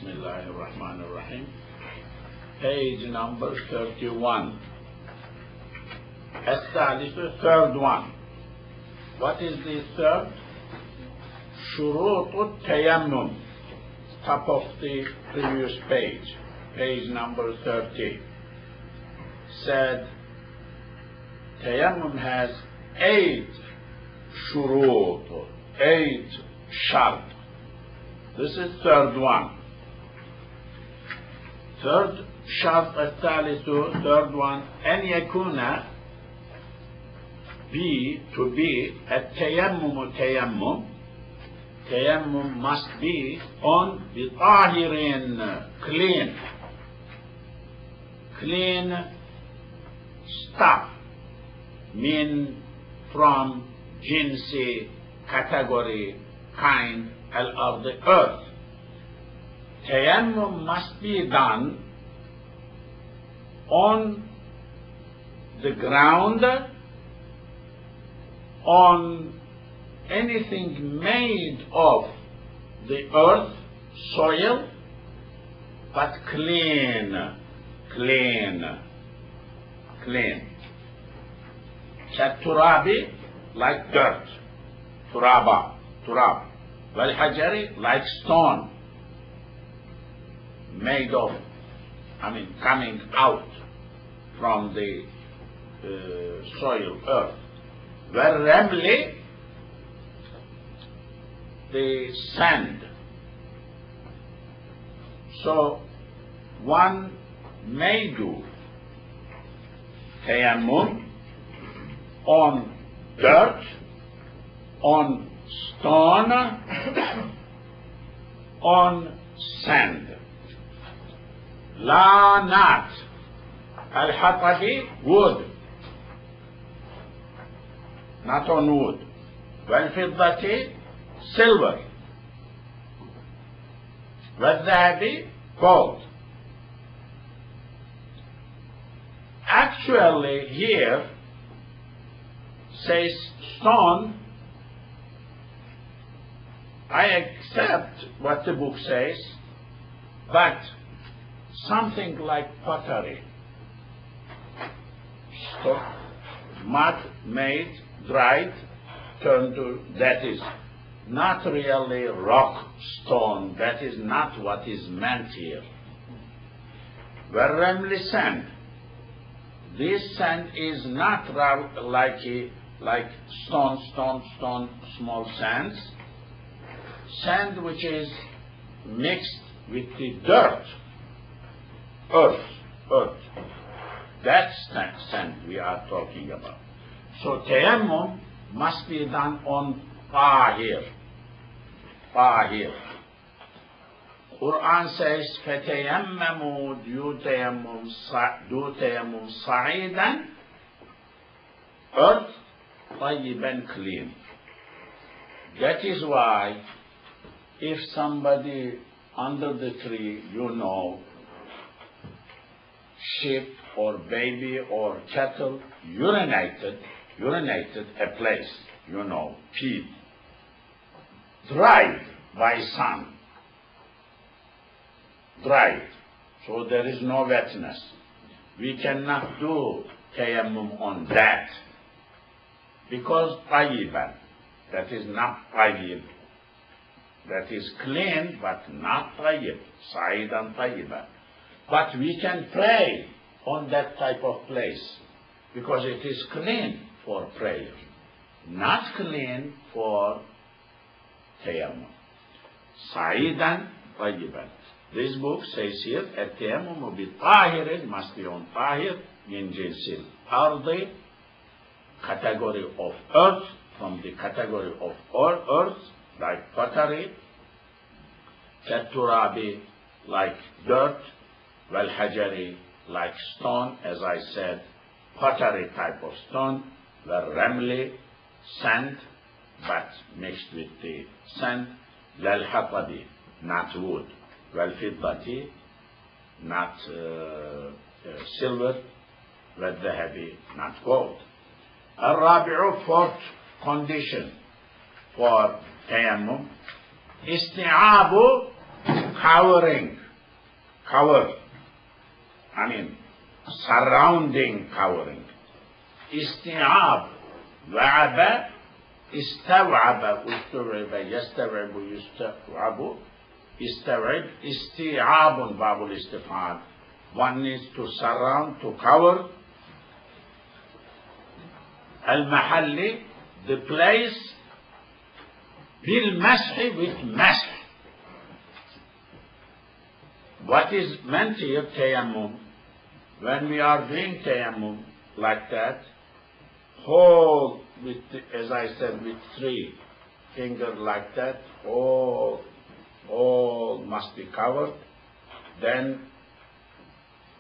Bismillahirrahmanirrahim. Page number 31. الثالث, third one. What is the third? شروط التيمم. Top of the previous page. Page number 30. Said Tayammum has 8 shurut, 8 shart. This is third one. Third shart الثالث, third one, أن يكون to be التيمم تيمم. Tayammum must be on بطاهر, clean stuff, mean from jinsi, category, kind of the earth. Tayammum must be done on the ground, on anything made of the earth, soil, but clean. Turabi, like dirt, turab. Wal-hajari, like stone, made of, coming out from the soil, earth. Wal-ramli, the sand. So one may do tayammum on dirt, on stone, on sand. La not al-hatabi, wood, not on wood. Wal-fiddati, silver. Wal-dhahabi, gold. Actually here says stone. I accept what the book says, but something like pottery, mud made, dried, turned to, that is not really rock stone. That is not what is meant here. Ramli sand. This sand is not like stone, small sands. Sand which is mixed with the dirt, earth. That's sand we are talking about. So tayammum must be done on tahir. Quran says, فَتَيَمَّمُوا do tayammum sa'idan, earth, طيبا, clean. That is why if somebody under the tree, sheep or baby or cattle urinated a place, peed, dried by sun, so there is no wetness. We cannot do tayammum on that because tayyiban, that is not tayyib. That is clean but not tayyib, sa'idan tayyiban. But we can pray on that type of place because it is clean for prayer, not clean for tayammum. Sa'idan tayyiban. This book says here, at-tayammum bi-tahirin, must be on tahir, min jinsil ardi, category of earth, from the category of earth, like pottery, turabi, like dirt, wal-hajari, like stone, as I said, pottery type of stone, wal-ramli, sand, but mixed with the sand, lal-hatabi, not wood, wal-fiddati, not silver, wal-dhahabi, not gold. Al-rabi'u, fourth condition for tayammum, isti'abu covering, cover, surrounding, covering. Isti'ab, wa'aba, istaw'aba, ustaw'aba, yastaw'abu, yustaw'abu, istaw'ab, isti'abun, babul istif'al. One needs to surround, to cover. Al-mahalli, the place, bil-mashi, with mash. What is meant here, tayammum? When we are doing tayammum like that, whole, with, as I said, with 3 fingers like that, all must be covered. Then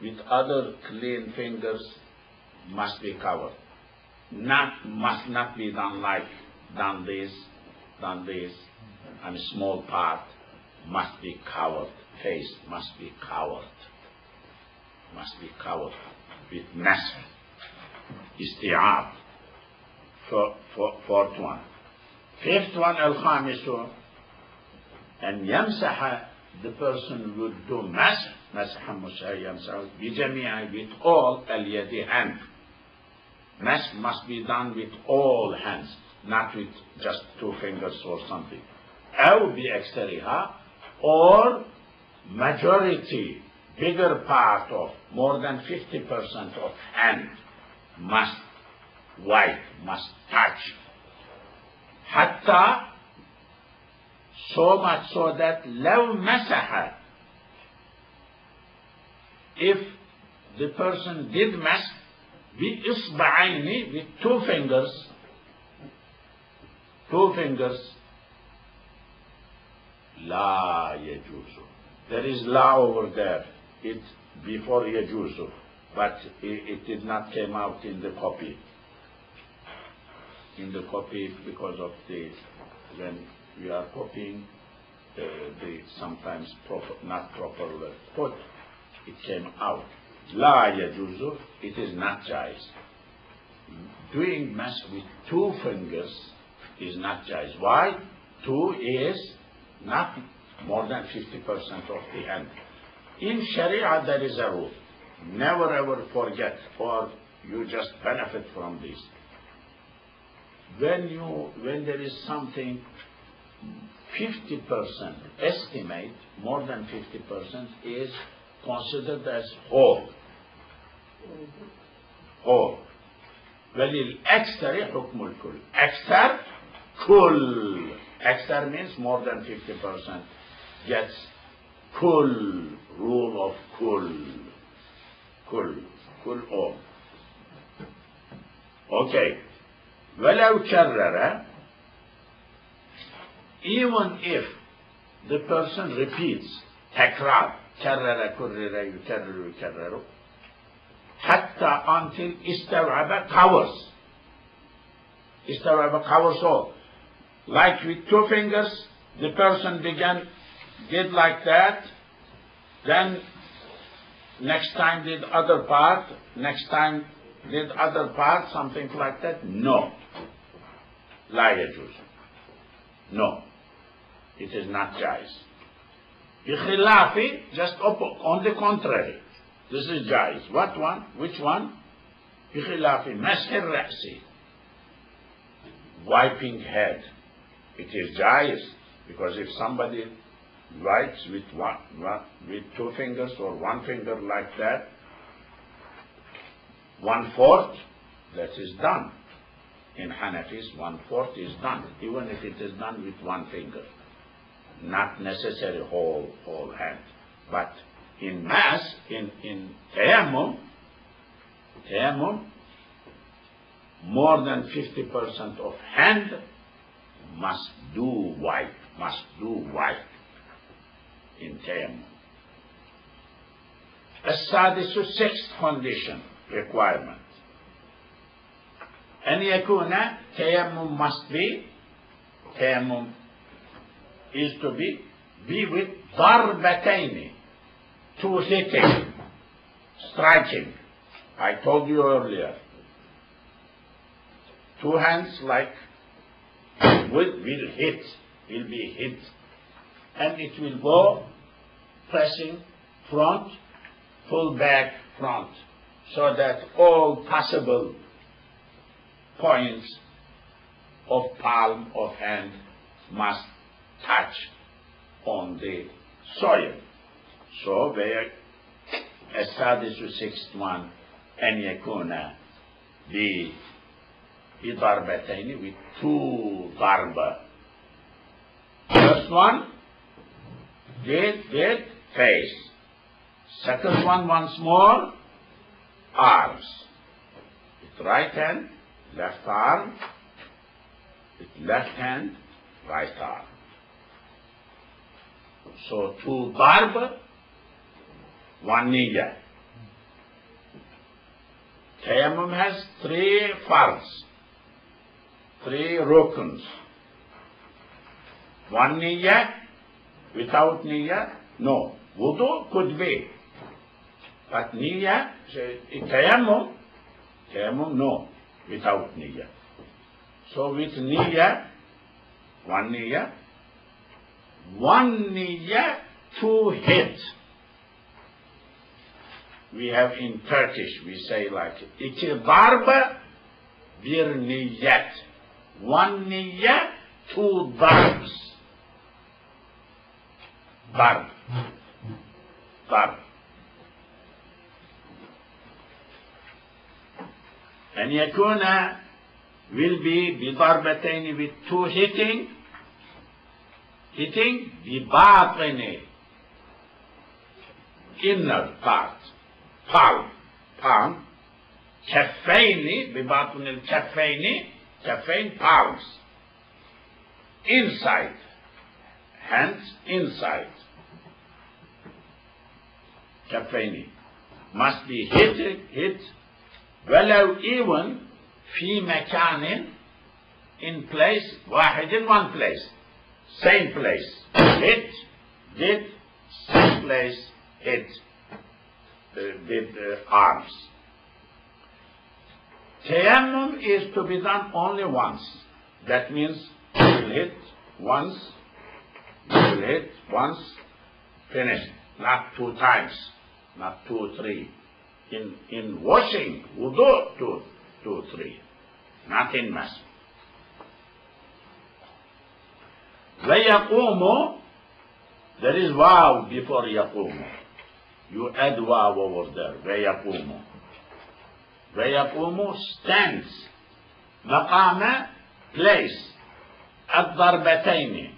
with other clean fingers must be covered. Must not be done like done this, and a small part must be covered. Face must be covered. With mask. Isti'ab. Fourth one. Fifth one, al-khamisu, and yamsaha, the person would do mask, masaha musaha yamsaha, bijami'a, with all al-yadi, hand. Mask must be done with all hands, not with just 2 fingers or something. Aw bi aksariha, or majority, bigger part of, more than 50% of hand must wipe, must touch. Hatta, so much so that law masaha, if the person did mask, bi isba'aini, with 2 fingers, la yajuzu. There is la over there. It's before yajuzu, but it did not came out in the copy. Because of when we are copying, the sometimes not properly put, it came out. La yajuzu, it is not jais. Doing mask with 2 fingers is not jais. Why? 2 is not more than 50% of the hand. In Sharia there is a rule. Never ever forget, or you just benefit from this. When there is something 50%, estimate more than 50% is considered as whole. وَلِلْأَكْثَرِ حُكْمُ الْكُلِّ. Akthar, kull. Akthar means more than 50% gets kull, rule of kull all. Okay. وَلَوْ كَرَّرَ, even if the person repeats, takrar, كَرَّرَ كُرِّرَ يُكَرِّرُ, hatta, until istaw'aba, covers. Istaw'aba covers all. Like with 2 fingers, the person did like that, then next time did other part, something like that. No. La yajuz. No. It is not jais. Bikhilafi, just on the contrary. This is jais. What one? Which one? Bikhilafi, mashir ra'si. Wiping head. It is jais, because if somebody wipes with 2 fingers or 1 finger like that, 1/4, that is done. In Hanafis, 1/4 is done, even if it is done with 1 finger. Not necessary whole hand. But in mass, in tayammum, more than 50% of hand must do wipe in tayammum. As-sadisu, 6th condition, requirement. أن يكون tayammum must be, tayammum is to be with ضربتين, 2 hitting, striking. I told you earlier. 2 hands like will be hit, and it will go pressing front, pull back front, so that all possible points of palm of hand must touch on the soil. So السادس والسixth أن يكون بضربتين with two ضربة. First one did face. Second one once more arms. With right hand, left arm. With left hand, right arm. So two ضرب, one niyyah. Tayammum has three fards, three rukns. One niyyah, without niyyah, no. Wudu could be. But niyyah, tayammum, no, without niyyah. So with niyyah, one niyyah to hit. We have in Turkish, we say like, iki darbe bir niyet. One niyyah, two darbs. Darb. أن يكون will be بضربتين with two hitting بباطن inner part palm كفين بباطن كفين palms inside hands inside كفين must be hit ولو even في مكان in place واحد in one place same place hit did same place hit with arms. Tayammum is to be done only once. That means you will hit once, finished. Not two times, not 2, 3. In washing, wudu, 2, 3. Not in mass. وَيَقُومُ, there is waw before يَقُومُ. You add waw over there. وَيَقُومُ. وَيَقُومُ stands. مقام place. الضربتين.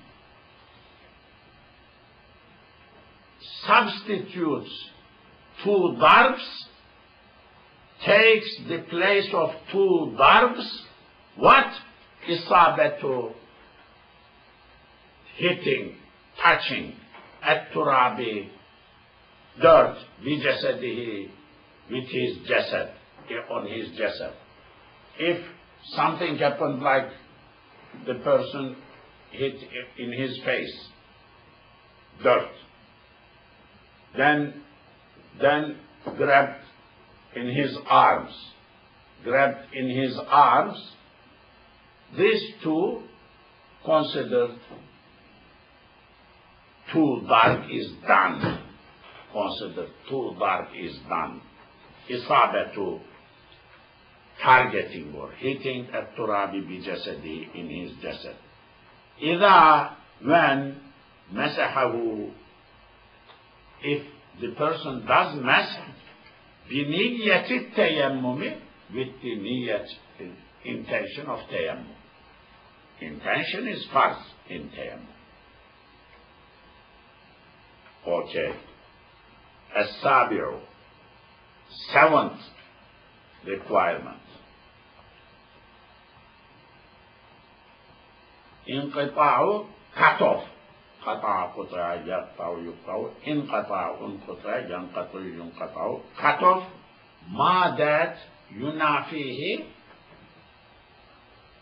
Substitutes two darbs. Takes the place of two darbs. What? Isabatu. Hitting, touching. At-turabi. Dirt, bijasadihi, with his jasad, on his jasad. If something happened like the person hit in his face, dirt, then grabbed in his arms, these two considered two darb is done. Consider two darb is done. Isabatu, targeting or hitting at turabi bijasadi in his jasad. Ida, when masahahu, if the person does masah, biniyati tayammumi, with the niyat, intention of tayammum. Intention is first in tayammum. Okay. السابع, seventh requirement. انقطاع, cut off. قطع قطع يقطع انقطاع انقطع ينقطع cut off ما that ينافيه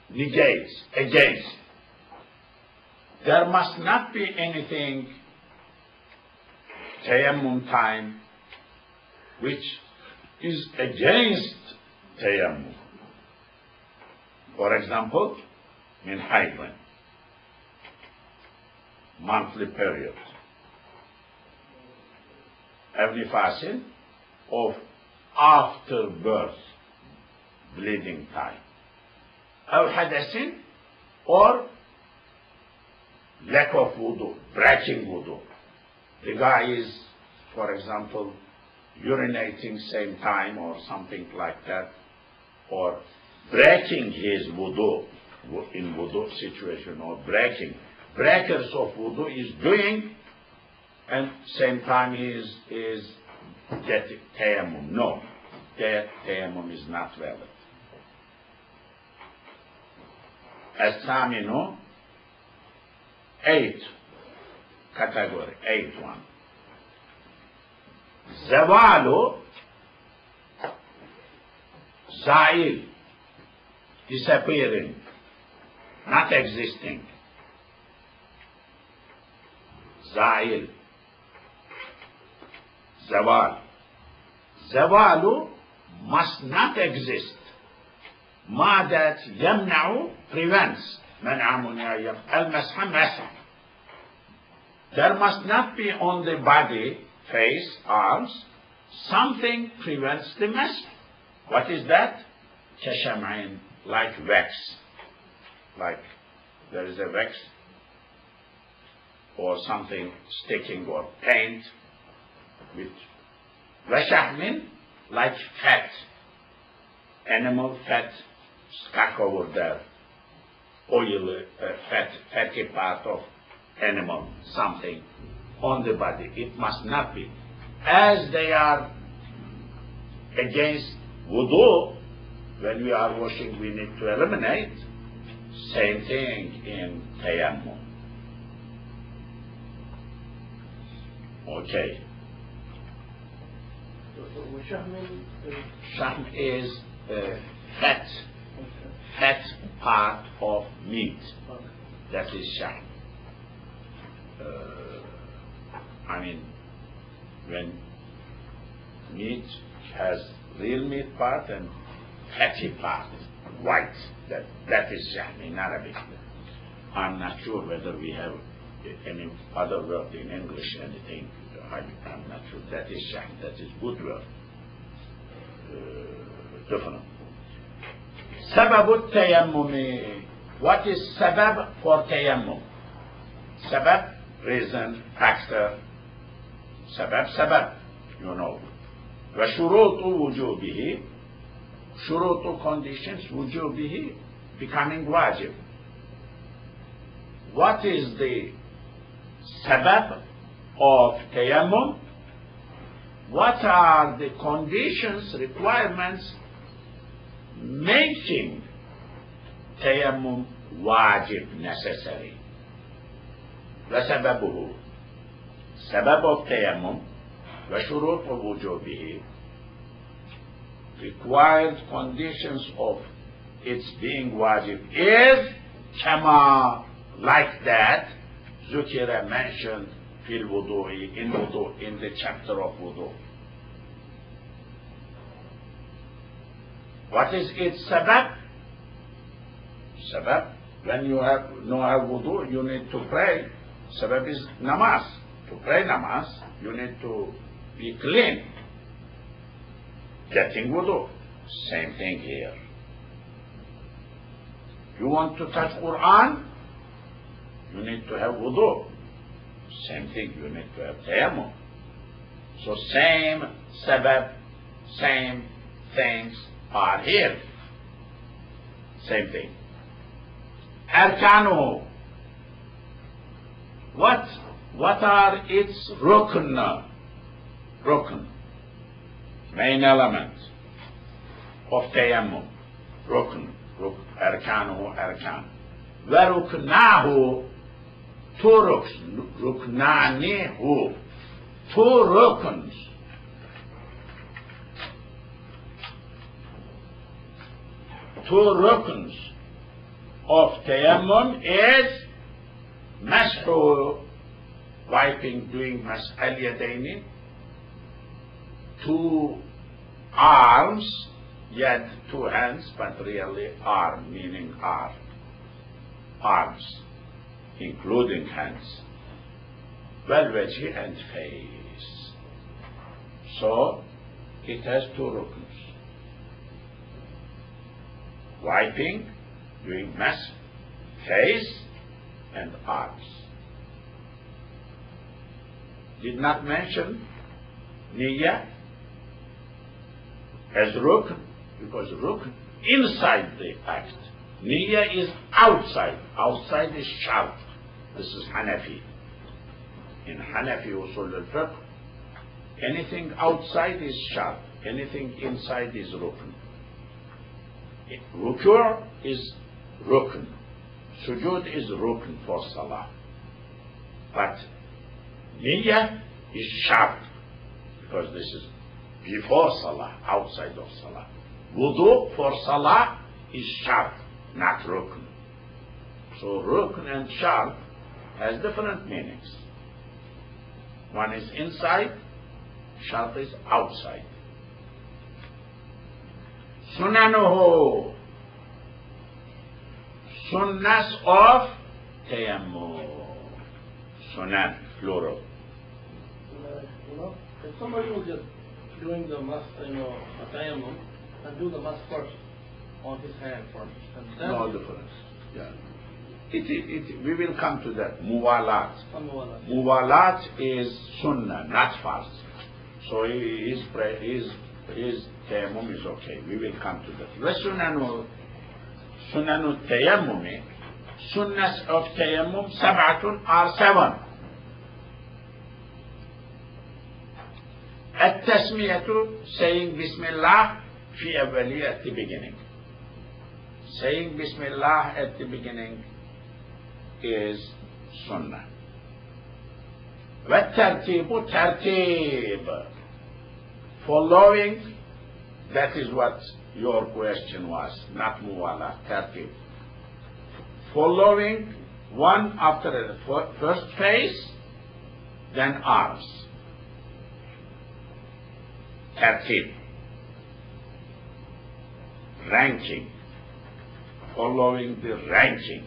negates, against. There must not be anything tayammum time which is against tayammum. For example, min haydin, monthly period. أو نفاس of after birth, bleeding time, أو حدث or lack of wudu, breaking wudu. The guy is, for example, urinating same time or something like that, or breaking his wudu in wudu situation, or breakers of wudu is doing, and same time he is getting tayammum. No, tayammum is not valid. As-saminu, 8 category, 8 one. Zawalu, Zail, disappearing, not existing. Zail, Zawal. Zawalu must not exist. Ma that yamna'u prevents. Man'a mun'a al-masha masha. There must not be on the body, face, arms, something prevents the masha. What is that? Kasham'ain, like wax. Like there is a wax or something sticking, or paint with washahmin, like fat, animal fat stuck over there, oil, fatty part of animal, something on the body. It must not be. As they are against wudu, when we are washing we need to eliminate. Same thing in tayammum. Okay. Shahm is fat part of meat. That is shahm. I mean, when meat has real meat part and fatty part, white, that is shahm in Arabic. I'm not sure whether we have any other word in English, anything. I'm not sure. That is shahm, that is good word. Definitely. Sabab tayammum. What is sabab for tayammum? Sabab, reason, factor. Sabab, you know. وشروط وجوبه, شروط conditions, وجوبه, becoming wajib. What is the sabab of tayammum? What are the conditions, requirements making tayammum wajib, necessary? وسببه, sabab of tayammum, وشروط وجوبه, required conditions of its being wajib is kama, like that, zukira, mentioned fil wudu'i, in wudu, in the chapter of wudu. What is its sabab? Sabab, when you have wudu, you need to pray. Sabab is namaz. To pray namaz, you need to be clean. Getting wudu. Same thing here. You want to touch Quran, you need to have wudu. Same thing, you need to have tayammum. So same sabab, same things are here. Same thing. Arkanu. What are its rukn? Rukn. Main element of tayammum. Rukn. Arkanu, arkan. Waruknahu, two ruks. Ruknanihu, two rukns. Two rukns of tayammum is mashu, wiping, doing mas al-yadaini, two arms, yet two hands, but really arm, meaning arms, including hands, wal-wajhi, and face. So it has two rukns. Wiping, doing mask, face and arms. Did not mention niyyah as rukn, because rukn inside the act. Niyyah is outside. Outside is shart. This is Hanafi. In Hanafi usul al-fiqh, anything outside is shart. Anything inside is rukn. Ruku' is rukn. Sujood is rukn for salah. But niyyah is shart, because this is before salah, outside of salah. Wudu for salah is shart, not rukn. So rukn and shart has different meanings. One is inside, shart is outside. Sunanuhu, sunnas of tayammum. Sunan, plural. If somebody was just doing the mask, tayammum, and do the mask first on his hand first, and then No difference. Yeah. We will come to that. Muwalat. Muwalat is sunnah, not farz. So his tayammum is okay. We will come to that. Sunanu tayammumi, sunnas of tayammum, sab'atun are 7. At-tasmiyatu, saying Bismillah fi awwali, at the beginning. Saying Bismillah at the beginning is sunnah. Wat-tartibu, tartib. Following, that is what your question was, not muwala, tartib. Following one after the first face, then arms. Tartib. Ranking. Following the ranking.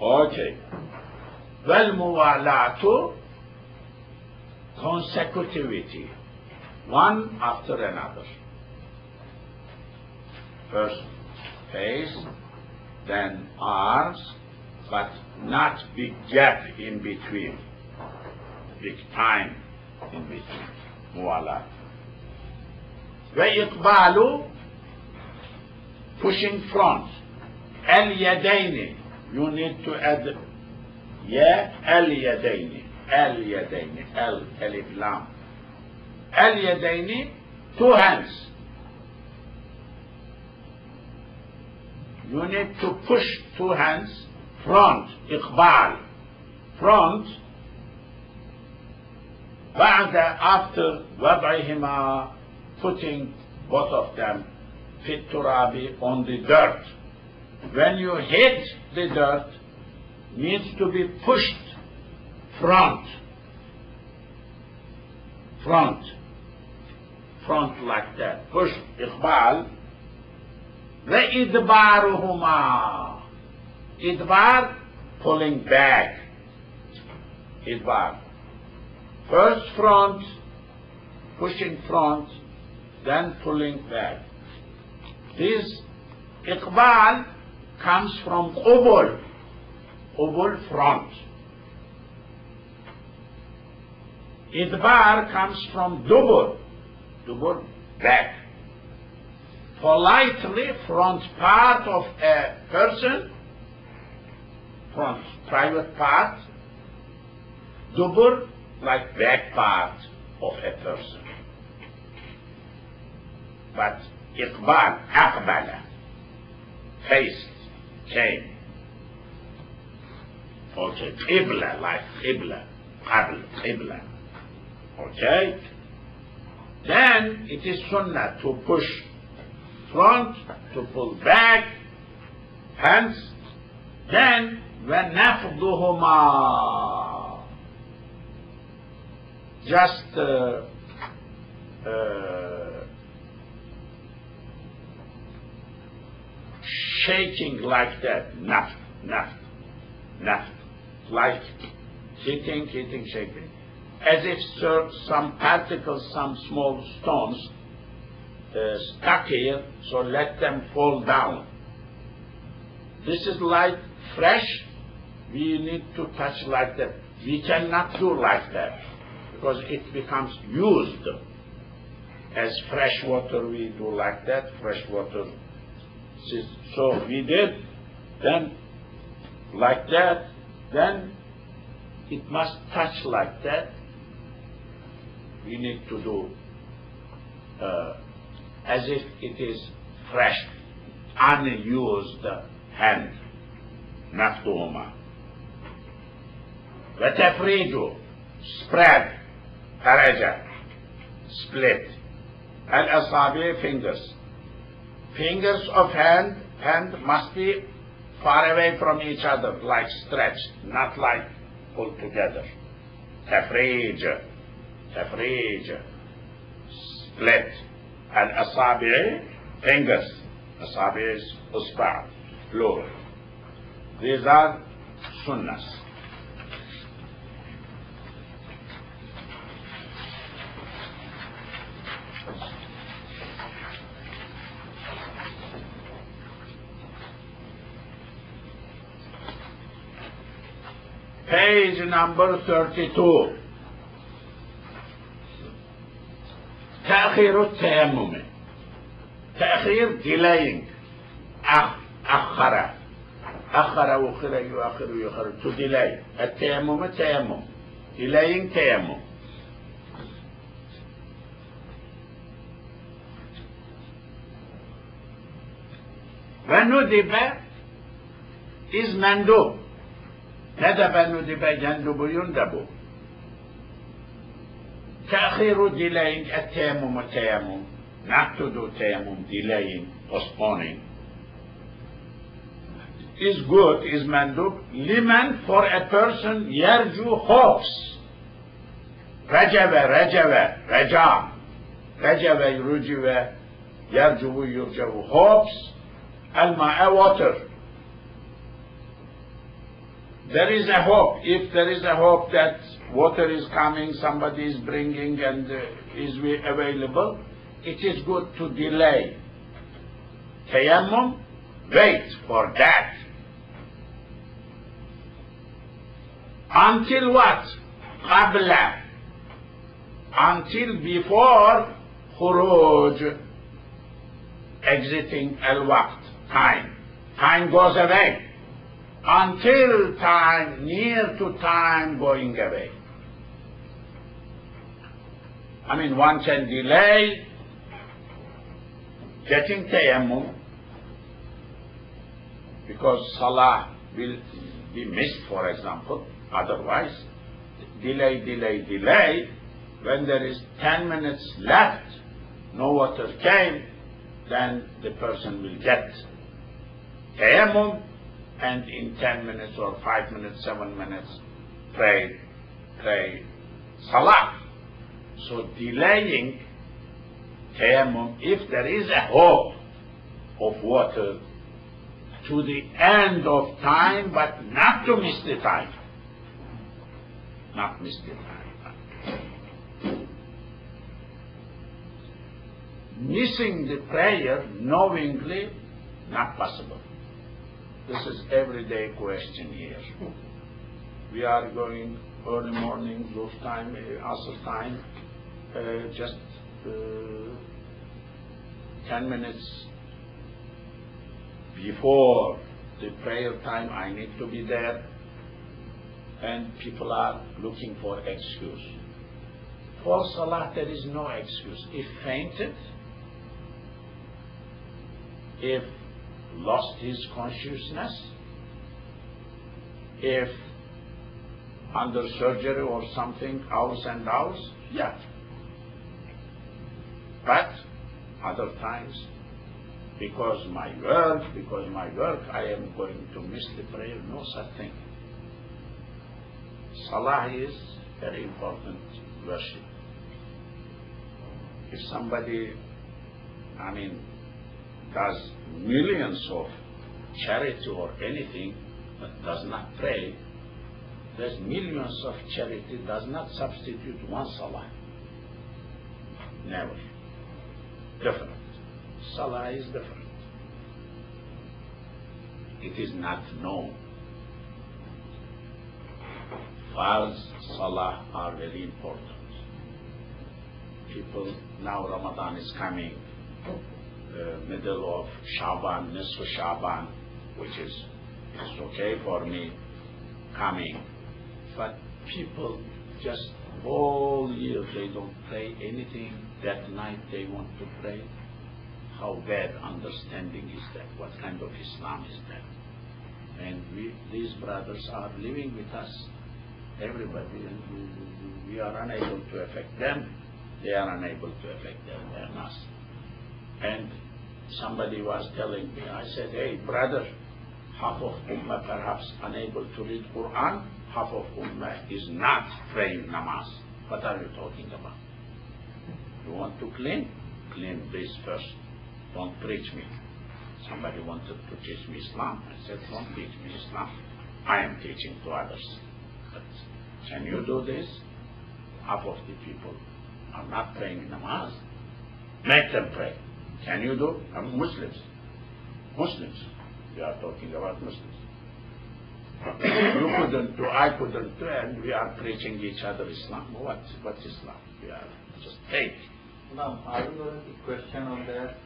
Okay. Wal muwalatu, consecutivity, one after another. First face, then arms, but not big gap in between, big time in between. Muwalat. Wa iqbalu, pushing front. Al yadaini, you need to add ya al yadaini. Al yadaini, al alif lam. Al yadaini, two hands. You need to push two hands front, iqbal, front. After وضعهما, putting both of them fit turabi, on the dirt. When you hit the dirt, needs to be pushed front like that, push, iqbal. وإدبارهما, idbar, pulling back, idbar. First front, pushing front, then pulling back. This iqbal comes from qubul, front. Idbar comes from dubur, back. Politely, front part of a person, front private part, dubur, like back part of a person. But iqbal, aqbala, faced, came. Okay, qibla, like qibla, qibla. Okay? Then it is sunnah to push front, to pull back, hands. Then وَنَفْضُهُمَا, just shaking like that, naft, like hitting, shaking, as if some particles, some small stones stuck here, so let them fall down. This is like fresh, we need to touch like that. We cannot do like that, because it becomes used. As fresh water we do like that, fresh water. So we did, then like that, then it must touch like that. We need to do as if it is fresh, unused hand. مفتوحة. وتفريج, spread, فرج, split. الأصابع, fingers. Fingers of hand must be far away from each other, like stretched, not like pulled together. تفريج, split. الأصابع, fingers. أصابع is أصبع, plural. These are sunnahs. Page number 32. تأخير التيمم. تأخير delaying. أخر يؤخر to delay. التيمم تيمم. delaying تيمم. وندب is مندوب. ندب ندب يندب يندب. تأخير delaying التيمم التيمم. Not to do tayammum, delaying, postponing, is good, is mandub. Liman, for a person, yarju, hopes. Rajava, raja. Rajava, rujiva, yarju, yurjavu, hopes. Alma, water. There is a hope. If there is a hope that water is coming, somebody is bringing and is available, it is good to delay. Tayammum, wait for that. Until what? Qabla. Until before khuruj, exiting al-waqt, time. Time goes away. Until time, near to time going away. I mean, one can delay getting tayammum because salah will be missed, for example. Otherwise, delay. When there is 10 minutes left, no water came, then the person will get tayammum, and in 10 minutes or 5 minutes, 7 minutes, pray salah. So delaying tayammum, if there is a hope of water, to the end of time, but not to miss the time. Not miss the time. Missing the prayer knowingly, not possible. This is everyday question here. We are going early morning, those time, asr time, just 10 minutes before the prayer time, I need to be there, and people are looking for excuse. For salah, there is no excuse. If fainted, if lost his consciousness, if under surgery or something, hours and hours, yeah. But other times, because my work, I am going to miss the prayer, no such thing. Salah is very important worship. If somebody, does millions of charity or anything, but does not pray, There's millions of charity does not substitute one salah. Never. Different. Salah is different. It is not known. Farz, salah are very important. People, now Ramadan is coming, middle of Shaban, Nisfu Shaban, which is okay for me, coming. But people just all year they don't pray anything. That night they want to pray. How bad understanding is that? What kind of Islam is that? And these brothers are living with us, everybody, and we are unable to affect them. They are unable to affect us. And somebody was telling me, I said, hey brother, half of Ummah perhaps unable to read Quran, half of Ummah is not praying namaz. What are you talking about? You want to clean? Clean this first. Don't preach me. Somebody wanted to teach me Islam. I said, don't teach me Islam. I am teaching to others. But can you do this? Half of the people are not praying namaz. Make them pray. Can you do? Muslims. Muslims. We are talking about Muslims. You couldn't do, I couldn't do, and we are preaching each other Islam. What Islam? We are just fake. Now, are you going to question on that?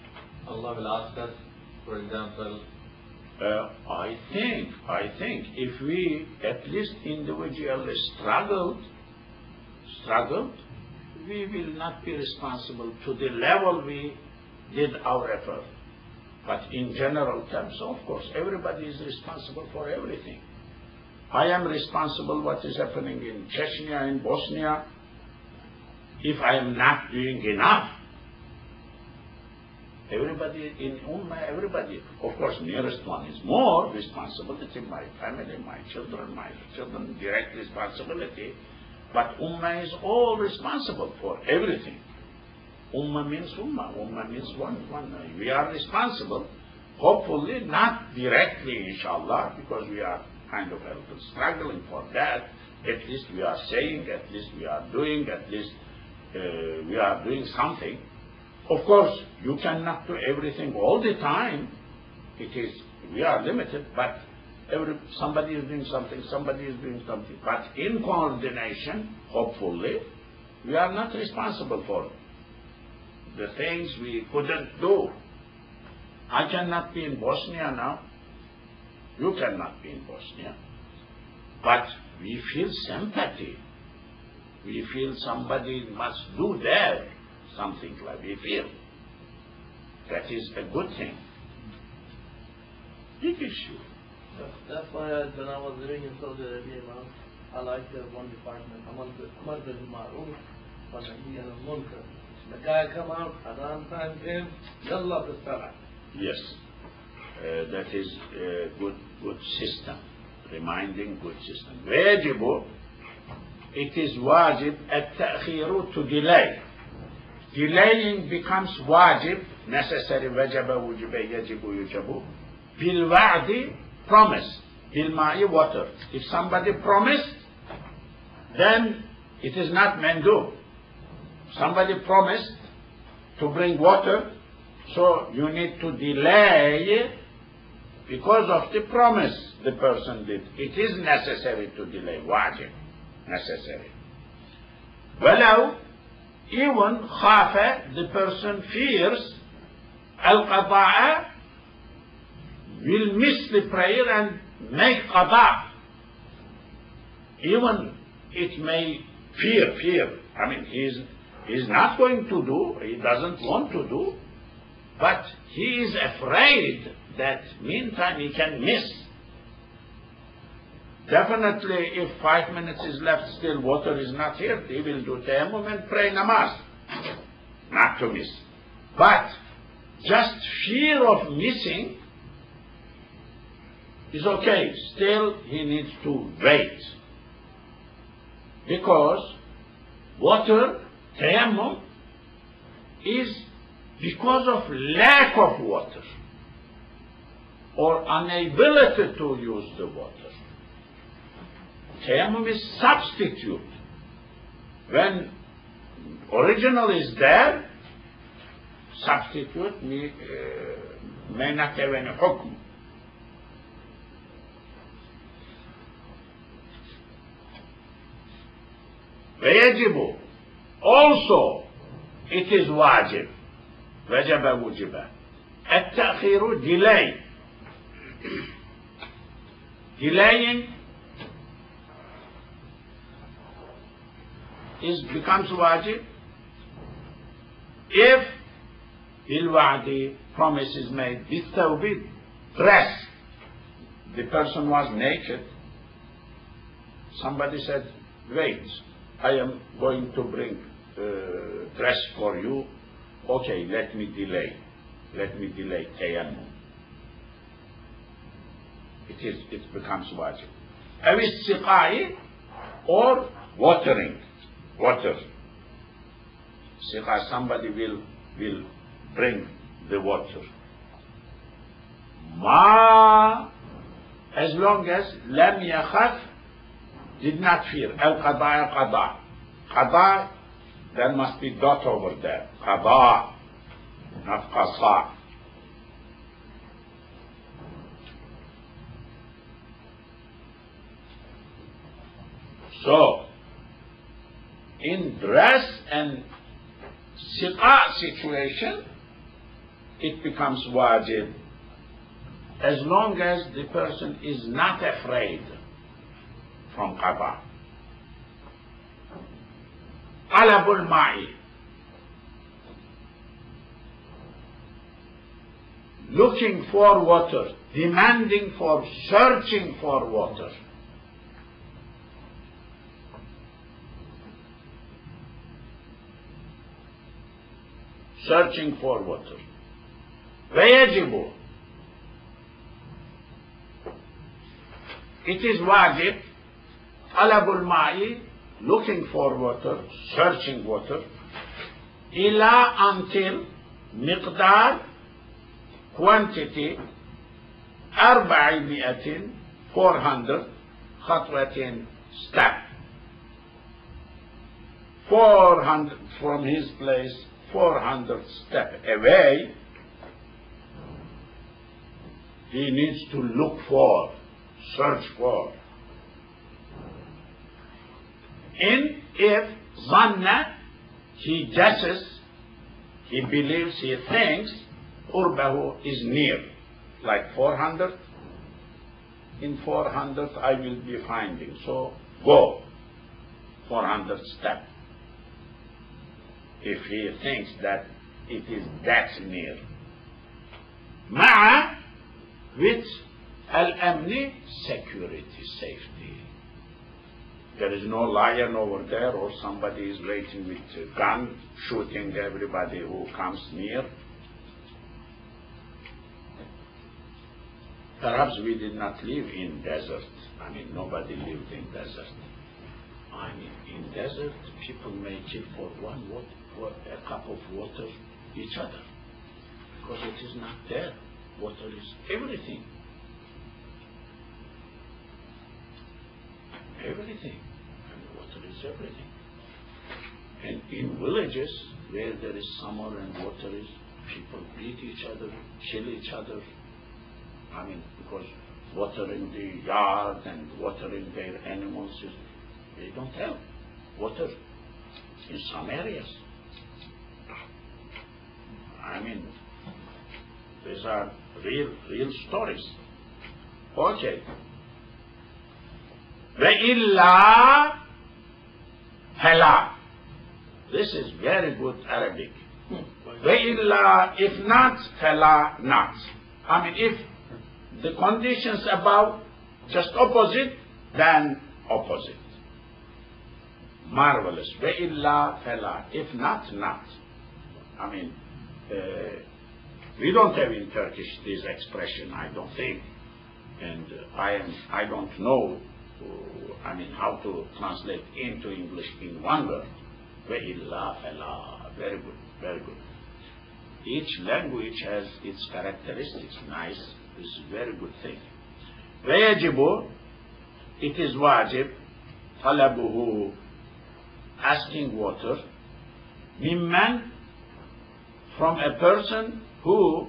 Allah will ask us, for example. I think if we at least individually struggled, we will not be responsible to the level we did our effort. But in general terms, of course, everybody is responsible for everything. I am responsible what is happening in Chechnya, in Bosnia. If I am not doing enough, everybody in Ummah, everybody, of course, nearest one is more responsibility, my family, my children, direct responsibility. But Ummah is all responsible for everything. Ummah means Ummah. Ummah means one. We are responsible. Hopefully not directly, inshallah, because we are kind of a little struggling for that. At least we are saying, at least we are doing, at least we are doing something. Of course, you cannot do everything all the time. We are limited, but somebody is doing something, somebody is doing something. But in coordination, hopefully, we are not responsible for the things we couldn't do. I cannot be in Bosnia now. You cannot be in Bosnia. But we feel sympathy. We feel somebody must do there something like we feel. That is a good thing. Big issue. That's why when I was living in Saudi Arabia, I like one department, Amar bil Ma'ruf wa Nahy anil Munkar. The guy come out, Adhan time came, Yalla bis Salah. Yes, that is a good system, reminding good system. Wajibu, it is wajib at-ta'khiru, to delay. Delaying becomes wajib, necessary, wajaba, wujiba, yajibu, yujabu. Bil wa'di, promise. Bil ma'i, water. If somebody promised, then it is not mandub. Somebody promised to bring water, so you need to delay because of the promise the person did. It is necessary to delay, wajib, necessary. Walau, even khafa, the person fears, al-qada'a, will miss the prayer and make qada'. Even it may fear. I mean, he's not going to do, he doesn't want to do, but he is afraid that meantime he can miss. Definitely, if 5 minutes is left, still water is not here, he will do tayammum and pray namaz, not to miss. But just fear of missing is okay. Still, he needs to wait, because water, tayammum, is because of lack of water or inability to use the water. tayammum is substitute. When original is there, substitute may not have any hukm. ويجب, also it is wajib, وجب وجب. التأخير, delay. Delaying becomes wajib if بالوعد, promise is made, بالثوب, dress. The person was naked. Somebody said, wait, I am going to bring dress for you. Okay, let me delay tayammum. It becomes wajib. أو السقاء, or watering, water. Siqa, somebody will bring the water. Ma, as long as lam yakhaf, did not fear. Al-qada, qada. Qada, there must be dot over there. Qada, not qasa. So, in dress and siqa situation, it becomes wajib as long as the person is not afraid from qada. Talabul ma'i, looking for water, demanding for, searching for water. Searching for water. ويجب, it is wajib, طلب الماء, looking for water, searching water, إلى, until, مقدار, quantity, 400, 400, خطوة, step. 400 from his place, 400 step away, he needs to look for, search for. If zanna, he guesses, he believes, he thinks, qurbahu is near, like 400, in 400 I will be finding, so go, 400 step. If he thinks that it is that near. Ma'a, with al-amni, security, safety. There is no lion over there, or somebody is waiting with a gun, shooting everybody who comes near. Perhaps we did not live in desert. I mean, nobody lived in desert. I mean, in desert, people may kill for a cup of water each other, because it is not there. Water is everything. Everything. And water is everything. And in villages where there is summer and water is, people beat each other, kill each other. I mean, because water in the yard and water in their animals, they don't have water in some areas. I mean, these are real stories. Okay. وَإِلَّا فَلَا. This is very good Arabic. وَإِلَّا, if not, فَلَا, not. I mean, if the conditions above just opposite, then opposite. Marvelous. وَإِلَّا فَلَا. If not, not. I mean, we don't have in Turkish this expression, I don't think, and I don't know, I mean, how to translate into English in one word. وَإِلَّا فَلَا. Very good, very good. Each language has its characteristics. Nice. This is a very good thing. وَيَجِبُ, it is wajib, طلبه, asking water, ممن, from a person who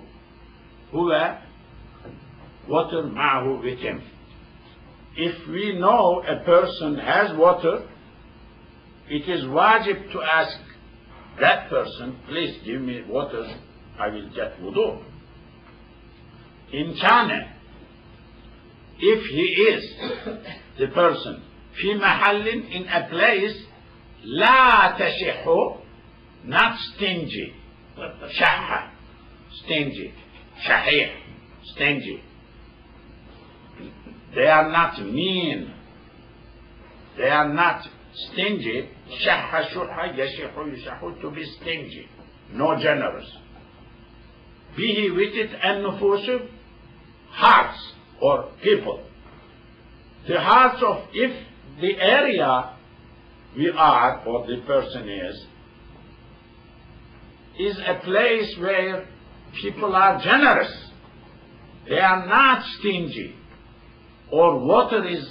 water معه with him. If we know a person has water, it is wajib to ask that person, please give me water, I will get wudu. In China, if he is the person في محل, in a place, لا تشح, not stingy, شح, stingy, شحيح, stingy. They are not mean, they are not stingy. شح شح يشح يشح, to be stingy, no generous. به with it النفوس, hearts or people. The hearts of, if the area we are or the person is a place where people are generous, they are not stingy, or water is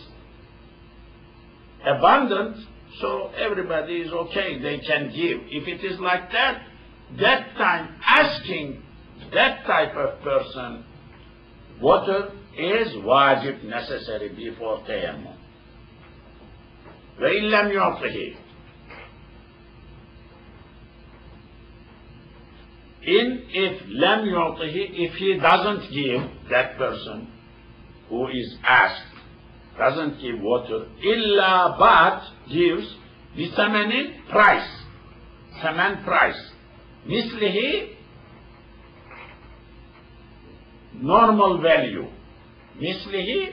abundant, so everybody is okay, they can give. If it is like that, that time asking that type of person water is wajib, necessary before tayammum. وإن لم يعطه, if لم يعطه, if he doesn't give, that person who is asked doesn't give water, إلا but gives بثمن price, ثمن price, مثله normal value, مثله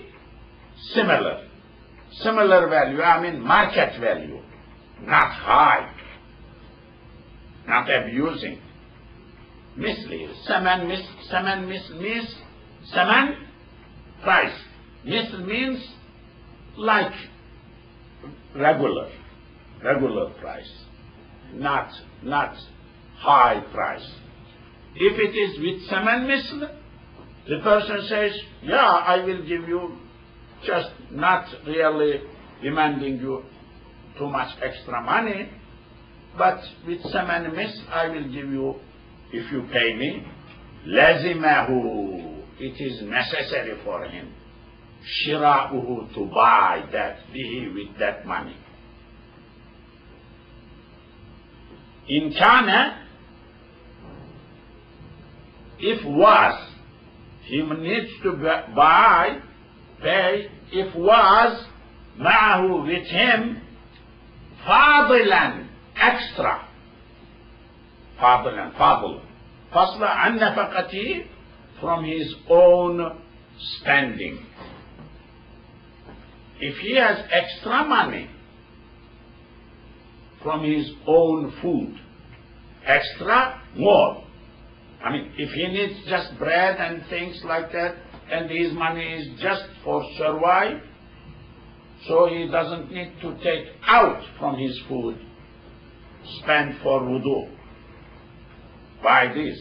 similar value, I mean market value, not high, not abusing. مثله ثمن price. مثل means like regular price, not high price. If it is with ثمن مثل, the person says, yeah, I will give you, just not really demanding you too much extra money, but with ثمن مثل, I will give you, if you pay me. لزمه, it is necessary for him. شراؤه, to buy that, به, with that money. In China, if was, he needs to pay, if was معه, with him, فاضلا, extra, فاضل, فصل عن نفقته, from his own spending. If he has extra money from his own food, extra, more. I mean, if he needs just bread and things like that, and his money is just for survive, so he doesn't need to take out from his food, spend for wudu, buy this.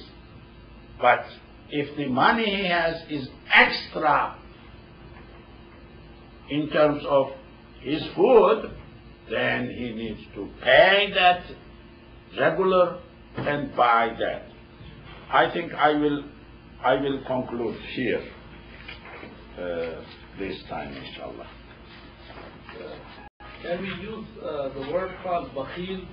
But if the money he has is extra in terms of his food, then he needs to pay that regular and buy that. I think I will conclude here this time, inshallah. Can we use the word called bakhil